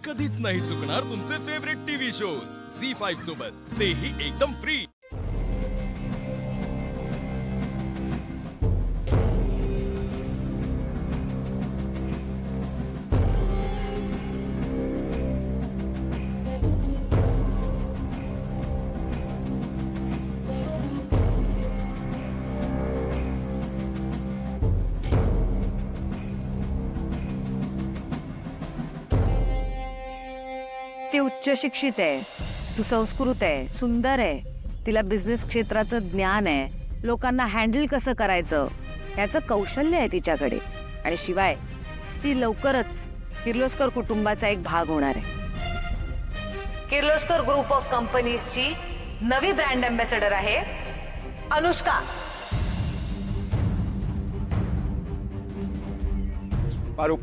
कधीच नाही चुकणार तुमचे फेवरेट टीव्ही शोज झी5 सोबत, तेही एकदम फ्री। ती उच्च शिक्षित आहे, सुसंस्कृत आहे, सुंदर आहे, तिला बिझनेस क्षेत्राचं ज्ञान आहे, लोकांना हँडल कसं करायचं याचं कौशल्य आहे तिच्याकडे। आणि शिवाय ती लवकरच किर्लोस्कर कुटुंबाचा एक भाग होणार आहे। किर्लोस्कर ग्रुप ऑफ कंपनीजची नवी ब्रँड अँबॅसेडर आहे अनुष्का। पारू,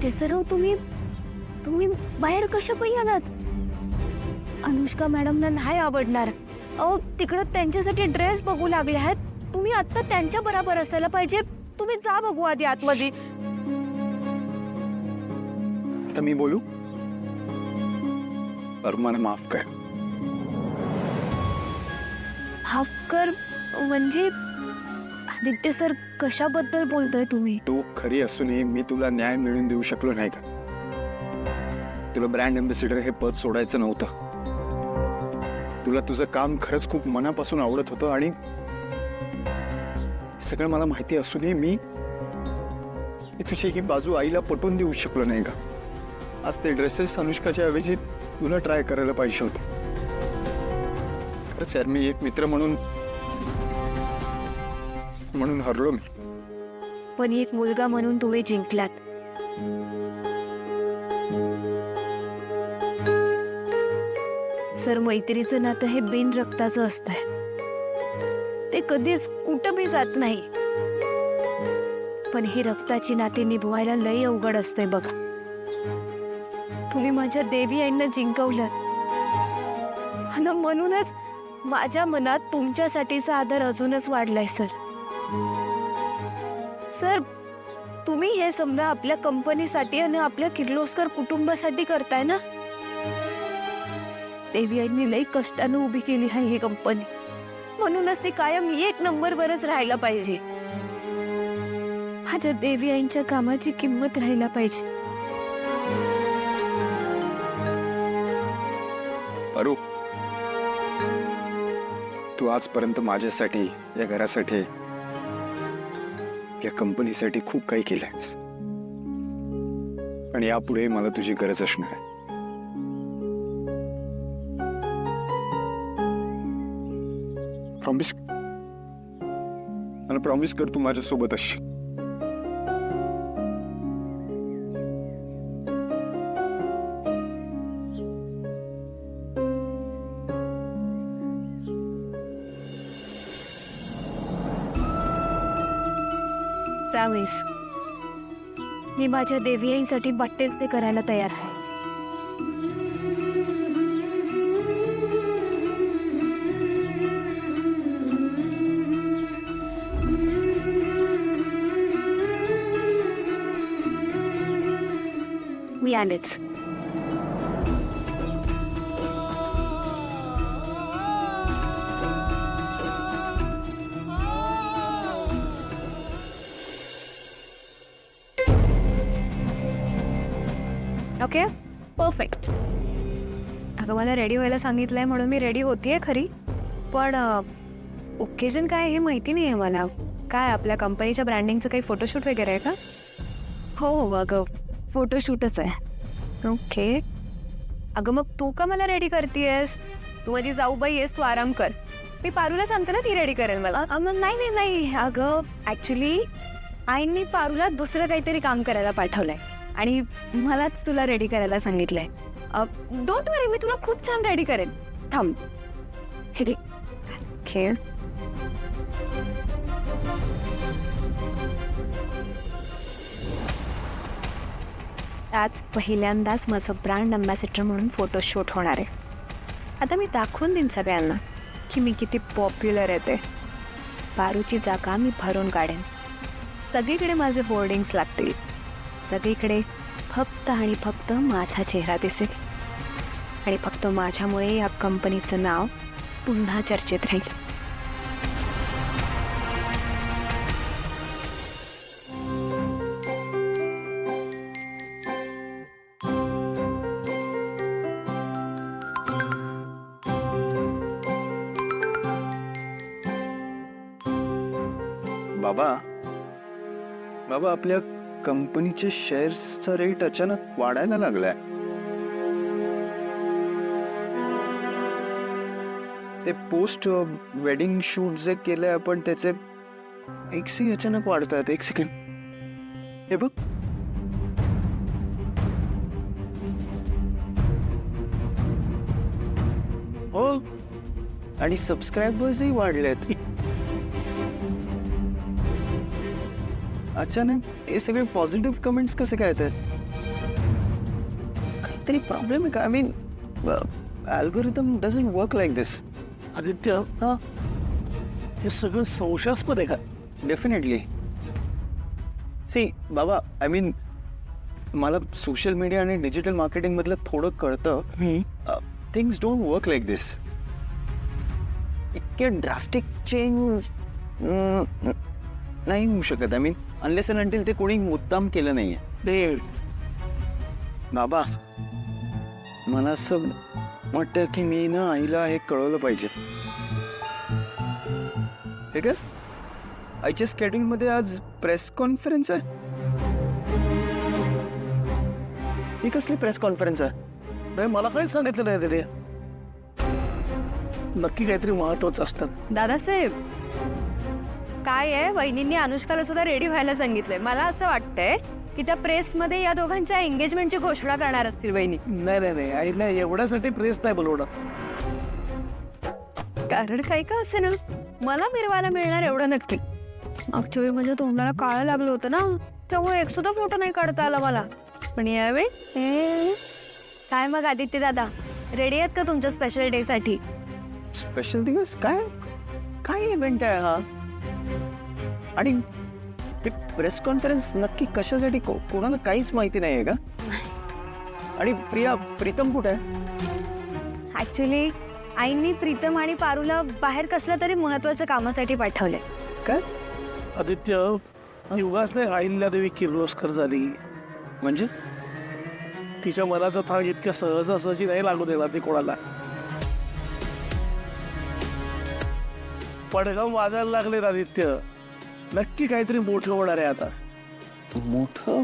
ते सर तुम्ही बाहेर कशा पण आलात? अनुष्का मॅडमना नाही आवडणार। अहो तिकडं त्यांच्यासाठी ड्रेस बघू लागले आहेत, तुम्ही आता त्यांच्या बरोबर असायला पाहिजे। तुम्ही जा बघू आधी आतमध्ये। आता मी बोलू? पारू, मला माफ कर। हाफ कर म्हणजे आदित्य सर कशाबद्दल बोलतोय तुम्ही? तू खरी असूनही मी तुला न्याय मिळवून देऊ शकलो नाही का? तुला ब्रँड अँबॅसेडर हे पद सोडायचं नव्हतं। तुला तुझं काम खरंच खूप मनापासून आवडत होतं आणि सगळं मला माहिती असूनही मी तुझी ही बाजू आईला पटवून देऊ शकलो नाही का? आज ते ड्रेसेस अनुष्काच्या ऐवजी तुला ट्राय करायला पाहिजे होतं। खरंच यार, मी एक मित्र म्हणून हरलो मी। पण एक मुलगा म्हणून तुम्ही जिंकलात। सर मैत्रीचं नातं हे बिन रक्ताचं असतंय, ते कधीच कुठं बी जात नाही। पण ही रक्ताची नाती निभवायला लई अवघड असतंय बघा। तुम्ही माझ्या देवी आईंना जिंकवलं आणि म्हणूनच माझ्या मनात तुमच्यासाठीचा आदर अजूनच वाढलाय सर। सर तुम्ही हे समजा आपल्या कंपनीसाठी आणि आपल्या किर्लोस्कर कुटुंबासाठी करताय ना? देवी आईंनी लई कष्टाने उभी केली आहे ही कंपनी, म्हणूनच ती कायम एक नंबरवरच राहायला पाहिजे। माझ्या देवी आईंच्या कामाची किंमत राहायला पाहिजे। पारू, तू आजपर्यंत माझ्यासाठी, या घरासाठी, या कंपनीसाठी खूप काही केलंयस आणि यापुढे मला तुझी गरज असणार आहे। प्रॉमिस, मला प्रॉमिस कर तू माझ्या सोबत असशील। प्रॉमिस, मी माझ्या देवी आईंसाठी वाटेल ते करायला तयार आहे। मी आलेच। Okay, perfect. अगं मला रेडी व्हायला सांगितलंय म्हणून मी रेडी होतीये खरी, पण ओकेजन काय हे माहिती नाही आहे मला। काय आपल्या कंपनीच्या ब्रँडिंगचं काही फोटोशूट वगैरे आहे का? हो अगं फोटोशूटच आहे। ओके, अगं मग तू का मला रेडी करतेयस? तू माझी जाऊबाई आहेस, तू आराम कर। मी पारूला सांगते ना, ती रेडी करेल मला। नाही नाही नाही अगं ऍक्च्युली आईंनी पारूला दुसरं काहीतरी काम करायला पाठवलंय आणि मलाच तुला रेडी करायला सांगितलंय। डोंट वरी, मी तुला खूप छान रेडी करेन। थांब, हे घे, खेळ। आज पहिल्यांदाच माझं ब्रँड अँबॅसेडर म्हणून फोटोशूट होणार आहे। आता मी दाखवून देईन सगळ्यांना की मी किती पॉप्युलर आहे ते। पारूची जागा मी भरून काढेन, सगळीकडे माझे होर्डिंग्स लागतील, सगळीकडे फक्त आणि फक्त माझा चेहरा दिसेल आणि फक्त माझ्यामुळे या कंपनीचं नाव पुन्हा चर्चेत राहील. बाबा बाबा आपल्या कंपनीचे शेअर्सचा रेट अचानक वाढायला लागलाय. ते पोस्ट वेडिंग शूट जे केलंय आपण त्याचे एक्सही अचानक वाढतात. एक सेकंड, हे बघ. हो, आणि सबस्क्रायबर्सही वाढलेत. अचानक हे सगळे पॉझिटिव्ह कमेंट्स कसे काय येतात? काहीतरी प्रॉब्लेम आहे का? I mean algorithm doesn't work like this. Aditya, हा, हे सगळं संशयास्पद आहे का? डेफिनेटली. सी बाबा, आय मीन मला सोशल मीडिया आणि डिजिटल मार्केटिंग मधलं थोडं कळतं. Things don't work like this. इतके ड्रास्टिक चेंज नाही होऊ शकत. I mean unless and until ते कोणी मुद्दाम केलं नाहीये. ते बाबा, मला असं वाटतं की मी ना आईला हे कळवलं पाहिजे. ठीक आहे, आईच्या स्केड्यूल मध्ये आज प्रेस कॉन्फरन्स आहे. ही कसली प्रेस कॉन्फरन्स आहे? नाही, मला काहीच सांगितलं नाही त्याने. नक्की काहीतरी महत्वाचं असतं. दादासाहेब, काय आहे, वहिनींनी अनुष्काला सुद्धा रेडी व्हायला सांगितलंय. मला असं वाटतंय की त्या प्रेसमध्ये या दोघांच्या एंगेजमेंटची घोषणा करणार असतील वहिनी. नाही नाही नाही, आईला एवढ्यासाठी प्रेस नाही बोलवणार. कारण काही का असे ना, मला मिरवायला मिळणार एवढं नक्की. मागच्या वेळी माझ्या तोंडाला काळं लागलं होतं ना, त्यामुळे एक सुद्धा फोटो नाही काढता आला मला. पण यावेळी काय मग आदित्य दादा, रेडी आहेत का तुमच्या स्पेशल डे साठी? स्पेशल दिवस? काय काय इव्हेंट आहे हा? आणि प्रेस कॉन्फरन्स नक्की कशासाठी? कोणाला काहीच माहिती नाहीये का? आणि प्रीतम कुठे आहे? ऍक्च्युली आईंनी प्रीतम आणि पारूला बाहेर कसल्या तरी महत्वाच्या कामासाठी पाठवले. काय आदित्य, युगाच नाही अहिल्या देवी किर्लोस्कर झाली म्हणजे? तिच्या मनाचा थांग इतक्या सहजासहजी नाही लागू देणार ती कोणाला. पडगाव वाजायला लागले आदित्य. नक्की काहीतरी मोठं होणार आहे आता. मोठं?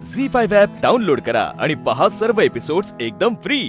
झी 5 ॲप डाउनलोड करा आणि पहा सर्व एपिसोड्स एकदम फ्री.